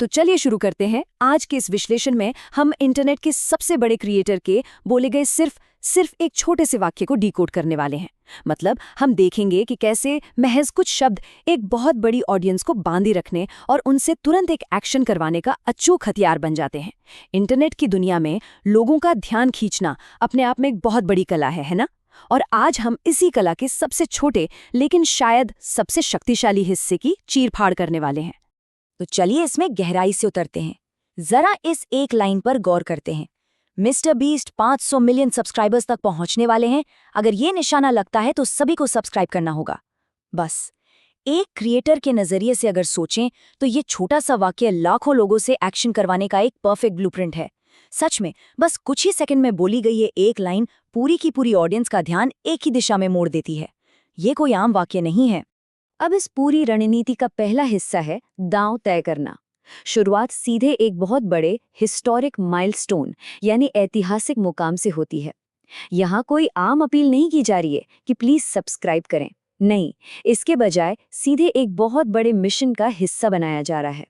तो चलिए शुरू करते हैं। आज के इस विश्लेषण में हम इंटरनेट के सबसे बड़े क्रिएटर के बोले गए सिर्फ एक छोटे से वाक्य को डिकोड करने वाले हैं। मतलब हम देखेंगे कि कैसे महज कुछ शब्द एक बहुत बड़ी ऑडियंस को बांधे रखने और उनसे तुरंत एक एक्शन करवाने का अचूक हथियार बन जाते हैं। इंटरनेट की दुनिया में लोगों का ध्यान खींचना अपने आप में एक बहुत बड़ी कला है ना? और आज हम इसी कला के सबसे छोटे लेकिन शायद सबसे शक्तिशाली हिस्से की चीरफाड़ करने वाले हैं। तो चलिए इसमें गहराई से उतरते हैं। जरा इस एक लाइन पर गौर करते हैं। मिस्टर बीस्ट 500 मिलियन सब्सक्राइबर्स तक पहुंचने वाले हैं। अगर ये निशाना लगता है तो सभी को सब्सक्राइब करना होगा। बस एक क्रिएटर के नजरिए से अगर सोचें तो ये छोटा सा वाक्य लाखों लोगों से एक्शन करवाने का एक परफेक्ट ब्लूप्रिंट है। सच में बस कुछ ही सेकंड में बोली गई ये एक लाइन पूरी की पूरी ऑडियंस का ध्यान एक ही दिशा में मोड़ देती है। ये कोई आम वाक्य नहीं है। अब इस पूरी रणनीति का पहला हिस्सा है दांव तय करना। शुरुआत सीधे एक बहुत बड़े हिस्टोरिक माइलस्टोन यानी ऐतिहासिक मुकाम से होती है। यहाँ कोई आम अपील नहीं की जा रही है कि प्लीज सब्सक्राइब करें। नहीं, इसके बजाय सीधे एक बहुत बड़े मिशन का हिस्सा बनाया जा रहा है।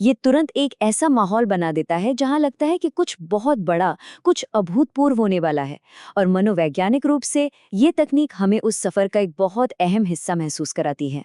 ये तुरंत एक ऐसा माहौल बना देता है जहां लगता है कि कुछ बहुत बड़ा, कुछ अभूतपूर्व होने वाला है। और मनोवैज्ञानिक रूप से ये तकनीक हमें उस सफर का एक बहुत अहम हिस्सा महसूस कराती है।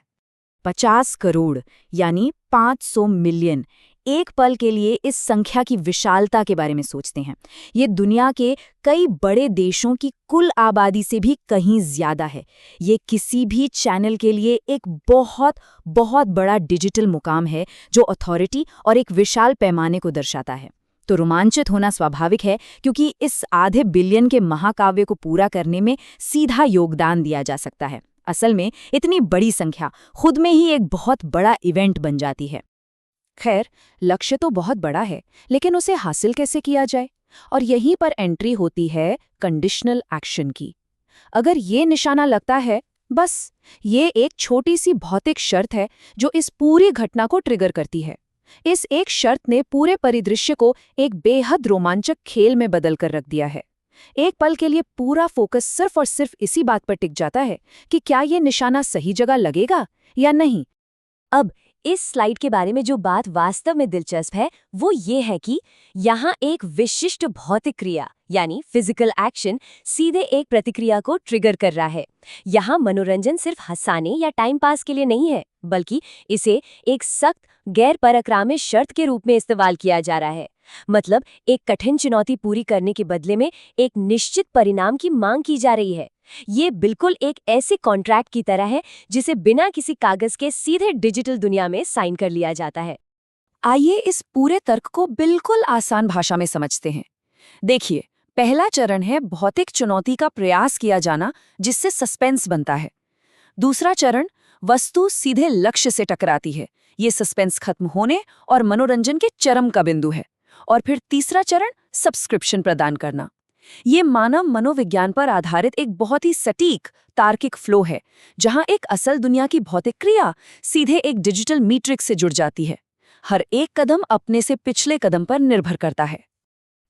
50 करोड़ यानी 500 मिलियन। एक पल के लिए इस संख्या की विशालता के बारे में सोचते हैं। ये दुनिया के कई बड़े देशों की कुल आबादी से भी कहीं ज्यादा है। ये किसी भी चैनल के लिए एक बहुत बहुत बड़ा डिजिटल मुकाम है जो अथॉरिटी और एक विशाल पैमाने को दर्शाता है। तो रोमांचित होना स्वाभाविक है, क्योंकि इस आधे बिलियन के महाकाव्य को पूरा करने में सीधा योगदान दिया जा सकता है। असल में इतनी बड़ी संख्या खुद में ही एक बहुत बड़ा इवेंट बन जाती है। खैर, लक्ष्य तो बहुत बड़ा है, लेकिन उसे हासिल कैसे किया जाए? और यहीं पर एंट्री होती है कंडीशनल एक्शन की। अगर ये निशाना लगता है, बस ये एक छोटी सी भौतिक शर्त है जो इस पूरी घटना को ट्रिगर करती है। इस एक शर्त ने पूरे परिदृश्य को एक बेहद रोमांचक खेल में बदल कर रख दिया है। एक पल के लिए पूरा फोकस सिर्फ और सिर्फ इसी बात पर टिक जाता है कि क्या ये निशाना सही जगह लगेगा या नहीं। अब इस स्लाइड के बारे में जो बात वास्तव में दिलचस्प है वो ये है कि यहाँ एक विशिष्ट भौतिक क्रिया यानी फिजिकल एक्शन सीधे एक प्रतिक्रिया को ट्रिगर कर रहा है। यहाँ मनोरंजन सिर्फ हंसाने या टाइम पास के लिए नहीं है, बल्कि इसे एक सख्त गैर पराक्रमी शर्त के रूप में इस्तेमाल किया जा रहा है। मतलब एक कठिन चुनौती पूरी करने के बदले में एक निश्चित परिणाम की मांग की जा रही है। ये बिल्कुल एक ऐसे कॉन्ट्रैक्ट की तरह है जिसे बिना किसी कागज के सीधे डिजिटल दुनिया में साइन कर लिया जाता है। आइए इस पूरे तर्क को बिल्कुल आसान भाषा में समझते हैं। देखिए, पहला चरण है भौतिक चुनौती का प्रयास किया जाना, जिससे सस्पेंस बनता है। दूसरा चरण वस्तु सीधे लक्ष्य से टकराती है। ये सस्पेंस खत्म होने और मनोरंजन के चरम का बिंदु है। और फिर तीसरा चरण सब्सक्रिप्शन प्रदान करना। ये मानव मनोविज्ञान पर आधारित एक बहुत ही सटीक तार्किक फ्लो है, जहां एक असल दुनिया की भौतिक क्रिया सीधे एक डिजिटल मैट्रिक्स से जुड़ जाती है। हर एक कदम अपने से पिछले कदम पर निर्भर करता है।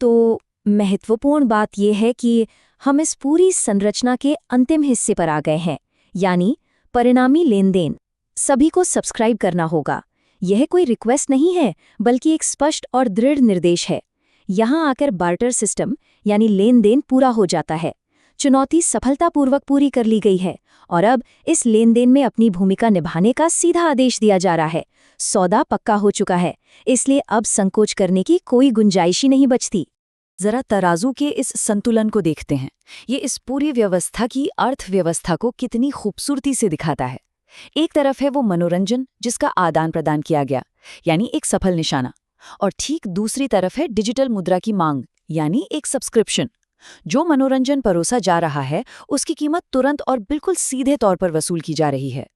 तो महत्वपूर्ण बात यह है कि हम इस पूरी संरचना के अंतिम हिस्से पर आ गए हैं, यानी परिणामी लेनदेन। सभी को सब्सक्राइब करना होगा। यह कोई रिक्वेस्ट नहीं है, बल्कि एक स्पष्ट और दृढ़ निर्देश है। यहाँ आकर बार्टर सिस्टम यानी लेन देन पूरा हो जाता है। चुनौती सफलतापूर्वक पूरी कर ली गई है और अब इस लेन देन में अपनी भूमिका निभाने का सीधा आदेश दिया जा रहा है। सौदा पक्का हो चुका है, इसलिए अब संकोच करने की कोई गुंजाइश ही नहीं बचती। जरा तराजू के इस संतुलन को देखते हैं। ये इस पूरी व्यवस्था की अर्थव्यवस्था को कितनी खूबसूरती से दिखाता है। एक तरफ है वो मनोरंजन जिसका आदान प्रदान किया गया, यानी एक सफल निशाना, और ठीक दूसरी तरफ है डिजिटल मुद्रा की मांग, यानी एक सब्सक्रिप्शन। जो मनोरंजन परोसा जा रहा है उसकी कीमत तुरंत और बिल्कुल सीधे तौर पर वसूल की जा रही है।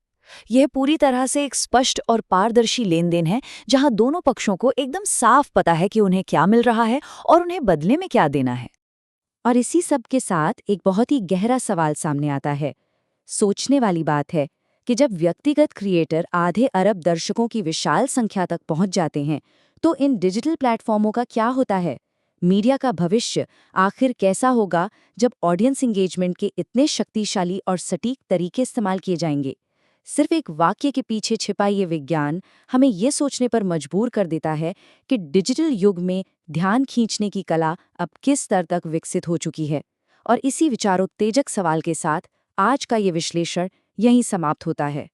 यह पूरी तरह से एक स्पष्ट और पारदर्शी लेन देन है, जहां दोनों पक्षों को एकदम साफ पता है कि उन्हें क्या मिल रहा है और उन्हें बदले में क्या देना है। और इसी सब के साथ एक बहुत ही गहरा सवाल सामने आता है। सोचने वाली बात है कि जब व्यक्तिगत क्रिएटर आधे अरब दर्शकों की विशाल संख्या तक पहुंच जाते हैं, तो इन डिजिटल प्लेटफॉर्मों का क्या होता है? मीडिया का भविष्य आखिर कैसा होगा जब ऑडियंस एंगेजमेंट के इतने शक्तिशाली और सटीक तरीके इस्तेमाल किए जाएंगे? सिर्फ एक वाक्य के पीछे छिपा ये विज्ञान हमें ये सोचने पर मजबूर कर देता है कि डिजिटल युग में ध्यान खींचने की कला अब किस स्तर तक विकसित हो चुकी है। और इसी विचारोत्तेजक सवाल के साथ आज का ये विश्लेषण यहीं समाप्त होता है।